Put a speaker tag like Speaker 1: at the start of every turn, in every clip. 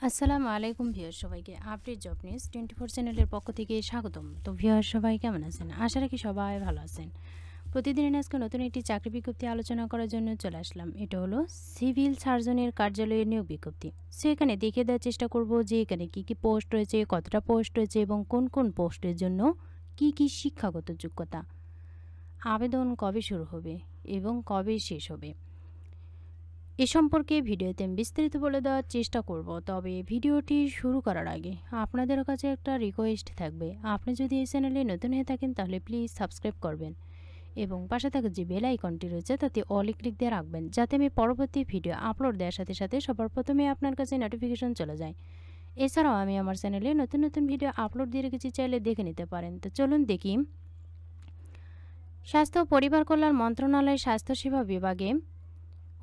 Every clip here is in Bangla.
Speaker 1: আসসালামু আলাইকুম ভিউয়ার সবাইকে আপডেট জব নিউজ 24 চ্যানেলের পক্ষ থেকে স্বাগতম। তো ভিউয়ার সবাই কেমন আছেন? আশা রাখি সবাই ভালো আছেন। প্রতিদিনের আজকে নতুন একটি চাকরি বিজ্ঞপ্তি আলোচনা করার জন্য চলে আসলাম। এটা হলো সিভিল সার্জনের কার্যালয়ের নিয়োগ বিজ্ঞপ্তি। সো এখানে দেখিয়ে দেওয়ার চেষ্টা করব যে এখানে কী কী পোস্ট রয়েছে, কতটা পোস্ট রয়েছে এবং কোন কোন পোস্টের জন্য কী কী শিক্ষাগত যোগ্যতা, আবেদন কবে শুরু হবে এবং কবে শেষ হবে এ সম্পর্কে ভিডিওতে আমি বিস্তারিত বলে দেওয়ার চেষ্টা করব। তবে ভিডিওটি শুরু করার আগে আপনাদের কাছে একটা রিকোয়েস্ট থাকবে, আপনি যদি এই চ্যানেলে নতুন হয়ে থাকেন তাহলে প্লিজ সাবস্ক্রাইব করবেন এবং পাশে থাকা যে বেল আইকনটি রয়েছে তাতে অল ক্লিক দিয়ে রাখবেন, যাতে আমি পরবর্তী ভিডিও আপলোড দেওয়ার সাথে সাথে সবার প্রথমে আপনার কাছে নোটিফিকেশন চলে যায়। এছাড়াও আমি আমার চ্যানেলে নতুন নতুন ভিডিও আপলোড দিয়ে রেখেছি, চাইলে দেখে নিতে পারেন। তো চলুন দেখি। স্বাস্থ্য ও পরিবার কল্যাণ মন্ত্রণালয়ের স্বাস্থ্যসেবা বিভাগে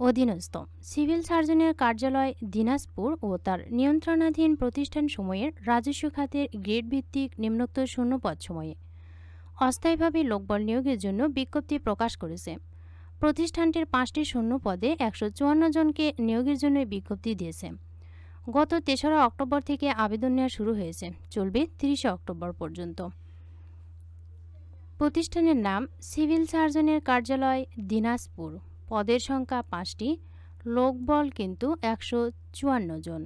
Speaker 1: অধীনস্থ সিভিল সার্জনের কার্যালয় দিনাজপুর ও তার নিয়ন্ত্রণাধীন প্রতিষ্ঠানসমূহের রাজস্ব খাতের গ্রেড ভিত্তিক নিম্নোক্ত শূন্যপদ সময়ে অস্থায়ীভাবে লোকবল নিয়োগের জন্য বিজ্ঞপ্তি প্রকাশ করেছে। প্রতিষ্ঠানটির 5টি শূন্য পদে 154 জনকে নিয়োগের জন্য বিজ্ঞপ্তি দিয়েছে। গত 3রা অক্টোবর থেকে আবেদন নেওয়া শুরু হয়েছে, চলবে 30 অক্টোবর পর্যন্ত। প্রতিষ্ঠানের নাম সিভিল সার্জনের কার্যালয় দিনাজপুর। পদের সংখ্যা 5টি, লোকবল কিন্তু 154 জন।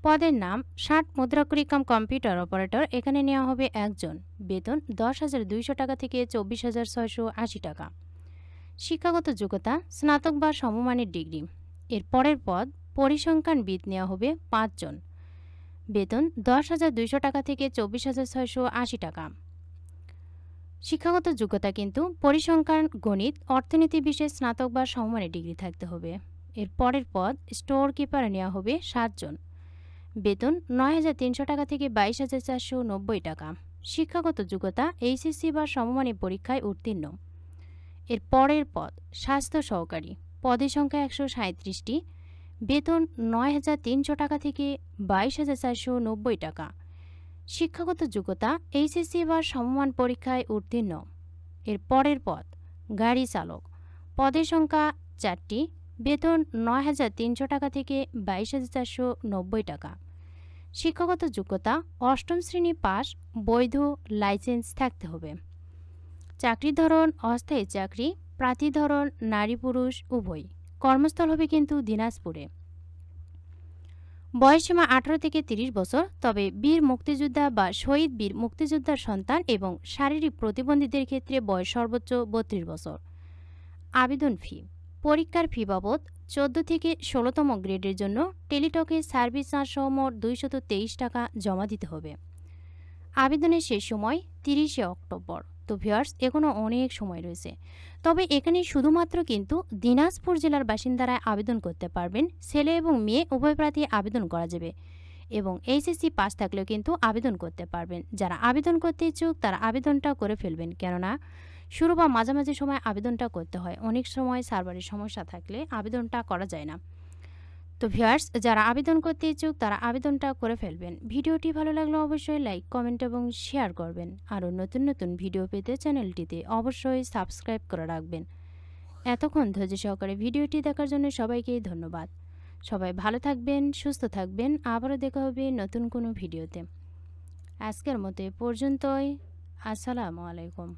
Speaker 1: পদের নাম 60 মুদ্রাক্ষরিক কম্পিউটার অপারেটর, এখানে নেওয়া হবে একজন। বেতন 10,200 টাকা থেকে 24,680 টাকা। শিক্ষাগত যোগ্যতা স্নাতক বা সমমানের ডিগ্রি। এর পরের পদ পরিসংখ্যানবিদ, নেওয়া হবে 5 জন। বেতন 10,200 টাকা থেকে 24,680 টাকা। শিক্ষাগত যোগ্যতা কিন্তু পরিসংখ্যান, গণিত, অর্থনীতি বিষয়ে স্নাতক বা সমমানের ডিগ্রি থাকতে হবে। এর পরের পদ স্টোর কিপার, নেওয়া হবে 7 জন। বেতন 9,300 টাকা থেকে 22,490 টাকা। শিক্ষাগত যোগ্যতা এইচএসসি বা সমমানের পরীক্ষায় উত্তীর্ণ। এর পরের পদ স্বাস্থ্য সহকারী। পদের সংখ্যা 137টি। বেতন 9,300 টাকা থেকে 22,490 টাকা। শিক্ষাগত যোগ্যতা এইচএসসি বা সমমান পরীক্ষায় উত্তীর্ণ। এর পরের পদ গাড়ি চালক। পদের সংখ্যা 4টি। বেতন 9,300 টাকা থেকে 22,490 টাকা। শিক্ষাগত যোগ্যতা 8ম শ্রেণী পাস, বৈধ লাইসেন্স থাকতে হবে। চাকরির ধরন অস্থায়ী চাকরি, প্রার্থী ধরন নারী পুরুষ উভয়। কর্মস্থল হবে কিন্তু দিনাজপুরে। বয়সসীমা 18 থেকে 30 বছর, তবে বীর মুক্তিযোদ্ধা বা শহীদ বীর মুক্তিযোদ্ধার সন্তান এবং শারীরিক প্রতিবন্ধীদের ক্ষেত্রে বয়স সর্বোচ্চ 32 বছর। আবেদন ফি পরীক্ষার ফি বাবদ 14 থেকে 16তম গ্রেডের জন্য টেলিটকের সার্ভিস চার্জ সহ মোট 223 টাকা জমা দিতে হবে। আবেদনের শেষ সময় 30 অক্টোবর। তো ভিউয়ার্স, এখনও অনেক সময় রয়েছে। তবে এখানে শুধুমাত্র কিন্তু দিনাজপুর জেলার বাসিন্দারা আবেদন করতে পারবেন। ছেলে এবং মেয়ে উভয় প্রার্থী আবেদন করা যাবে এবং এইচএসসি পাস থাকলেও কিন্তু আবেদন করতে পারবেন। যারা আবেদন করতে ইচ্ছুক তারা আবেদনটা করে ফেলবেন, কেননা শুরু বা মাঝামাঝি সময় আবেদনটা করতে হয়। অনেক সময় সার্ভারের সমস্যা থাকলে আবেদনটা করা যায় না। তো ভিউয়ার্স, যারা আবেদন করতে ইচ্ছুক তারা আবেদনটা করে ফেলবেন। ভিডিওটি ভালো লাগলে অবশ্যই লাইক, কমেন্ট এবং শেয়ার করবেন। আরও নতুন নতুন ভিডিও পেতে চ্যানেলটিতে অবশ্যই সাবস্ক্রাইব করে রাখবেন। এতক্ষণ ধৈর্য সহকারে ভিডিওটি দেখার জন্য সবাইকে ধন্যবাদ। সবাই ভালো থাকবেন, সুস্থ থাকবেন। আবারও দেখা হবে নতুন কোনো ভিডিওতে। আজকের মতো পর্যন্তই। আসসালামু আলাইকুম।